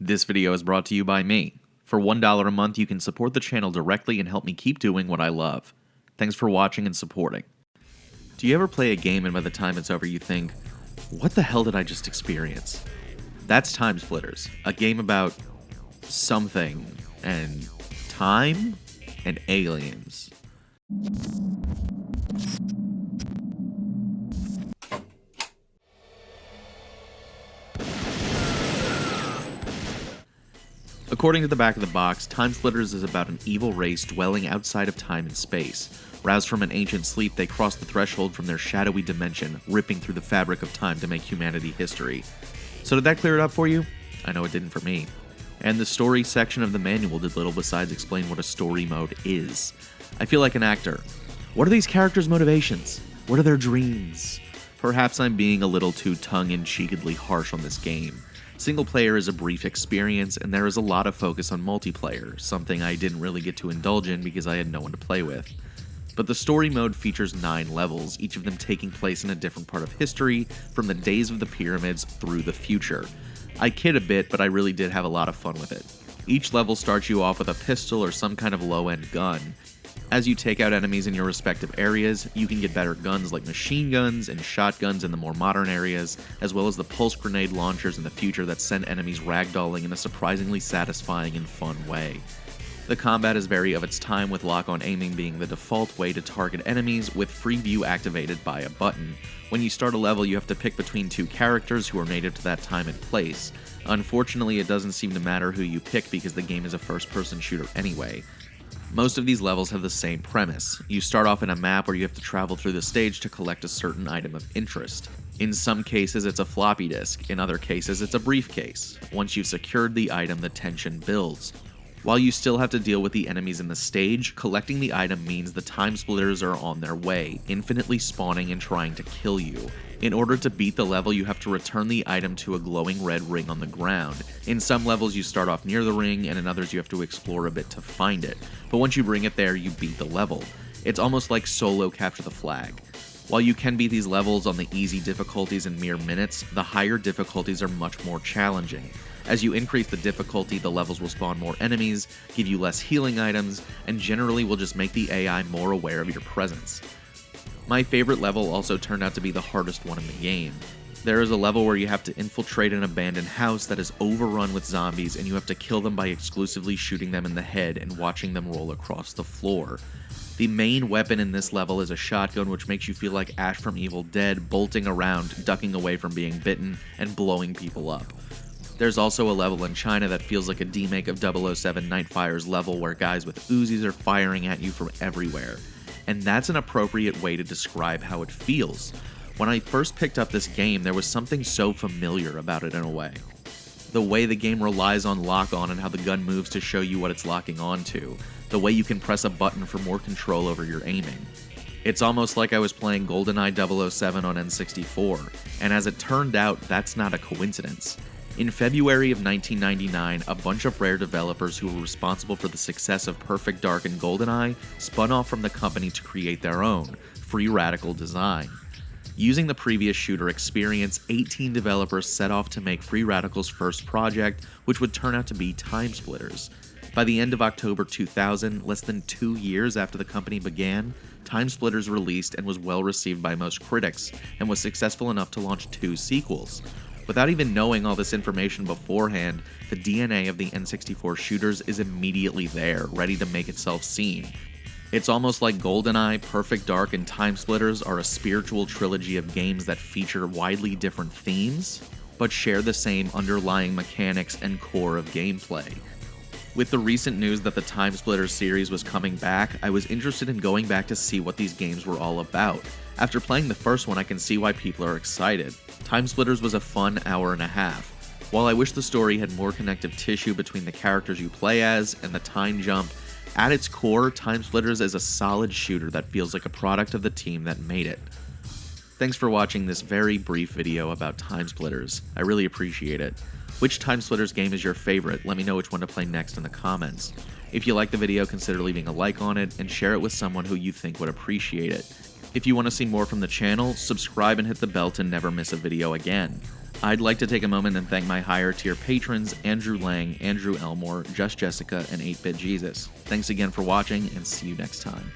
This video is brought to you by me. For $1 a month, you can support the channel directly and help me keep doing what I love. Thanks for watching and supporting. Do you ever play a game and by the time it's over you think, what the hell did I just experience? That's Timesplitters, a game about something and time and aliens. According to the back of the box, Timesplitters is about an evil race dwelling outside of time and space. Roused from an ancient sleep, they cross the threshold from their shadowy dimension, ripping through the fabric of time to make humanity history. So did that clear it up for you? I know it didn't for me. And the story section of the manual did little besides explain what a story mode is. I feel like an actor. What are these characters' motivations? What are their dreams? Perhaps I'm being a little too tongue-in-cheekily harsh on this game. Single player is a brief experience, and there is a lot of focus on multiplayer, something I didn't really get to indulge in because I had no one to play with. But the story mode features 9 levels, each of them taking place in a different part of history, from the days of the pyramids through the future. I kid a bit, but I really did have a lot of fun with it. Each level starts you off with a pistol or some kind of low-end gun. As you take out enemies in your respective areas, you can get better guns like machine guns and shotguns in the more modern areas, as well as the pulse grenade launchers in the future that send enemies ragdolling in a surprisingly satisfying and fun way. The combat is very of its time, with lock-on aiming being the default way to target enemies, with free view activated by a button. When you start a level, you have to pick between 2 characters who are native to that time and place. Unfortunately, it doesn't seem to matter who you pick because the game is a first-person shooter anyway. Most of these levels have the same premise. You start off in a map where you have to travel through the stage to collect a certain item of interest. In some cases, it's a floppy disk. In other cases, it's a briefcase. Once you've secured the item, the tension builds. While you still have to deal with the enemies in the stage, collecting the item means the Timesplitters are on their way, infinitely spawning and trying to kill you. In order to beat the level, you have to return the item to a glowing red ring on the ground. In some levels, you start off near the ring, and in others, you have to explore a bit to find it. But once you bring it there, you beat the level. It's almost like solo capture the flag. While you can beat these levels on the easy difficulties in mere minutes, the higher difficulties are much more challenging. As you increase the difficulty, the levels will spawn more enemies, give you less healing items, and generally will just make the AI more aware of your presence. My favorite level also turned out to be the hardest one in the game. There is a level where you have to infiltrate an abandoned house that is overrun with zombies, and you have to kill them by exclusively shooting them in the head and watching them roll across the floor. The main weapon in this level is a shotgun, which makes you feel like Ash from Evil Dead, bolting around, ducking away from being bitten, and blowing people up. There's also a level in China that feels like a demake of 007 Nightfire's level, where guys with Uzis are firing at you from everywhere. And that's an appropriate way to describe how it feels. When I first picked up this game, there was something so familiar about it in a way. The way the game relies on lock-on and how the gun moves to show you what it's locking onto. The way you can press a button for more control over your aiming. It's almost like I was playing Goldeneye 007 on N64, and as it turned out, that's not a coincidence. In February of 1999, a bunch of Rare developers who were responsible for the success of Perfect Dark and Goldeneye spun off from the company to create their own, Free Radical design. Using the previous shooter experience, 18 developers set off to make Free Radical's first project, which would turn out to be Timesplitters. By the end of October 2000, less than 2 years after the company began, Timesplitters released and was well received by most critics, and was successful enough to launch 2 sequels. Without even knowing all this information beforehand, the DNA of the N64 shooters is immediately there, ready to make itself seen. It's almost like Goldeneye, Perfect Dark, and Timesplitters are a spiritual trilogy of games that feature widely different themes, but share the same underlying mechanics and core of gameplay. With the recent news that the Timesplitters series was coming back, I was interested in going back to see what these games were all about. After playing the first one, I can see why people are excited. Timesplitters was a fun hour and a half. While I wish the story had more connective tissue between the characters you play as and the time jump, at its core, Timesplitters is a solid shooter that feels like a product of the team that made it. Thanks for watching this very brief video about Timesplitters. I really appreciate it. Which Timesplitters game is your favorite? Let me know which one to play next in the comments. If you like the video, consider leaving a like on it and share it with someone who you think would appreciate it. If you want to see more from the channel, subscribe and hit the bell to never miss a video again. I'd like to take a moment and thank my higher tier patrons, Andrew Lang, Andrew Elmore, Just Jessica, and 8-Bit Jesus. Thanks again for watching, and see you next time.